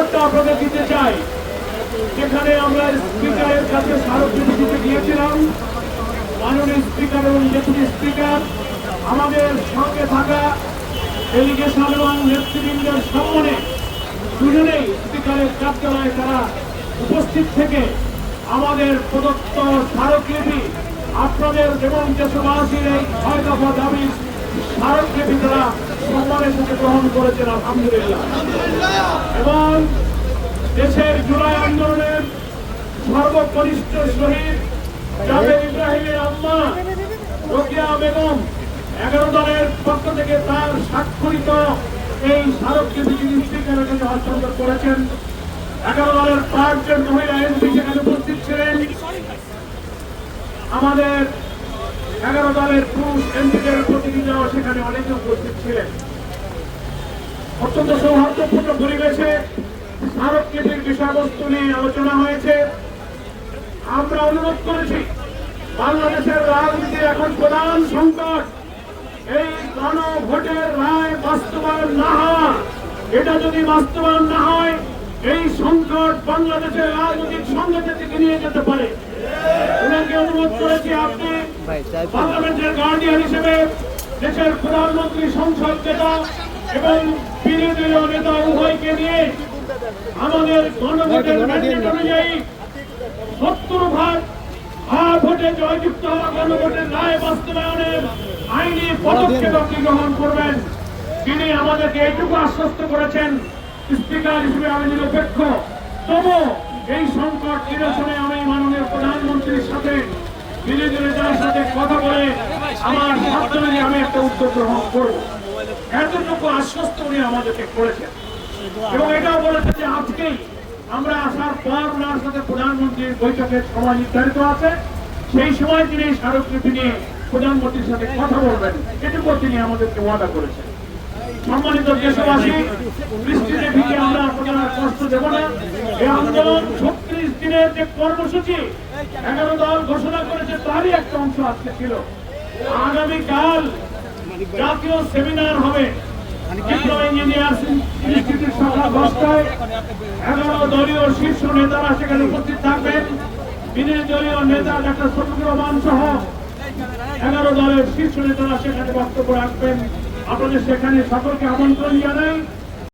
খবরটা আপনাদের দিতে চাই। যেখানে আমরা স্পিকারের কাছে স্মারকলিপি দিতে গিয়েছিলাম, মাননীয় স্পিকার এবং ডেপুটি স্পিকার আমাদের সঙ্গে থাকা ডেলিগেশন এবং নেতৃবৃন্দের সম্মানে দুজনেই স্পিকারের কার্যালয়ে তারা উপস্থিত থেকে আমাদের প্রদত্ত স্মারকলিপি আপনাদের এবং দেশবাসীর এই 6 দফা দাবির স্মারকলিপি তারা সম্মানের সাথে গ্রহণ করেছেন আলহামদুলিল্লাহ। এবং দেশের জুলাই আন্দোলনের সর্বকনিষ্ঠ শহীদ জাবের ইব্রাহিমের আম্মা রোকেয়া বেগম 11 দলের পক্ষ থেকে তার স্বাক্ষরিত এই স্মারকলিপি তিনি স্পিকারের কাছে হস্তান্তর করেছেন। 11 দলের 5 জন মহিলা এমপি সেখানে উপস্থিত ছিলেন। আমাদের 11 দলের পুরুষ এমপিদের প্রতিনিধিরাও সেখানে অনেকে উপস্থিত ছিলেন। অত্যন্ত সৌহার্দ্যপূর্ণ পরিবেশে স্মারকলিপির বিষয়বস্তু নিয়ে আলোচনা হয়েছে। আমরা অনুরোধ করেছি, বাংলাদেশের রাজনীতির এখন প্রধান সংকট এই গণভোটের রায় বাস্তবায়ন না হওয়া। এটা যদি বাস্তবায়ন না হয়, এই সংকট বাংলাদেশের রাজনৈতিক সংঘাতের দিকে নিয়ে যেতে পারে। ওনাকে অনুরোধ করেছি, আপনি পার্লামেন্টের গার্ডিয়ান হিসেবে দেশের প্রধানমন্ত্রী, সংসদ নেতা এবং বিরোধী নেতা উভয়কে নিয়ে আমাদের গণভোটের ম্যান্ডেট অনুযায়ী 70 ভোটে জয়যুক্ত হওয়া গণভোটের রায় বাস্তবায়নের আইনি পদক্ষেপ আপনি গ্রহণ করবেন। তিনি আমাদেরকে এইটুকু আশ্বস্ত করেছেন, স্পিকার হিসেবে আমি নিরপেক্ষ, তবু এই সংকট নিরসনে আমি মাননীয় প্রধানমন্ত্রীর সাথে বিরোধী নেতার সাথে কথা বলে আমার সাধ্যে আমি একটা উদ্যোগ গ্রহণ করব। এতটুকু আশ্বস্ত উনি আমাদেরকে করেছেন এবং এটাও বলেছেন যে আজকেই আমরা আসার পর ওনার সাথে প্রধানমন্ত্রীর বৈঠকের সময় নির্ধারিত আছে, সেই সময় তিনি এই স্মারকলিপি নিয়ে প্রধানমন্ত্রীর সাথে কথা বলবেন, এটুকু তিনি আমাদেরকে ওয়াদা করেছেন। সম্মানিত দেশবাসী, বৃষ্টিতে ভিজে আমরা আপনার কষ্ট দেব না। এই আন্দোলন 36 দিনের যে কর্মসূচি 11 দল ঘোষণা করেছে, তারই একটা অংশ আজকে ছিল। আগামীকাল জাতীয় সেমিনার হবে ইঞ্জিনিয়ার্স ইনস্টিটিউট সকাল 10টায়। 11 দলীয় শীর্ষ নেতারা সেখানে উপস্থিত থাকবেন। বিরোধী দলীয় নেতা ডাক্তার শফিকুর রহমান সহ 11 দলের শীর্ষ নেতারা সেখানে বক্তব্য রাখবেন। আপনাদের সেখানে সকলকে আমন্ত্রণ জানাই।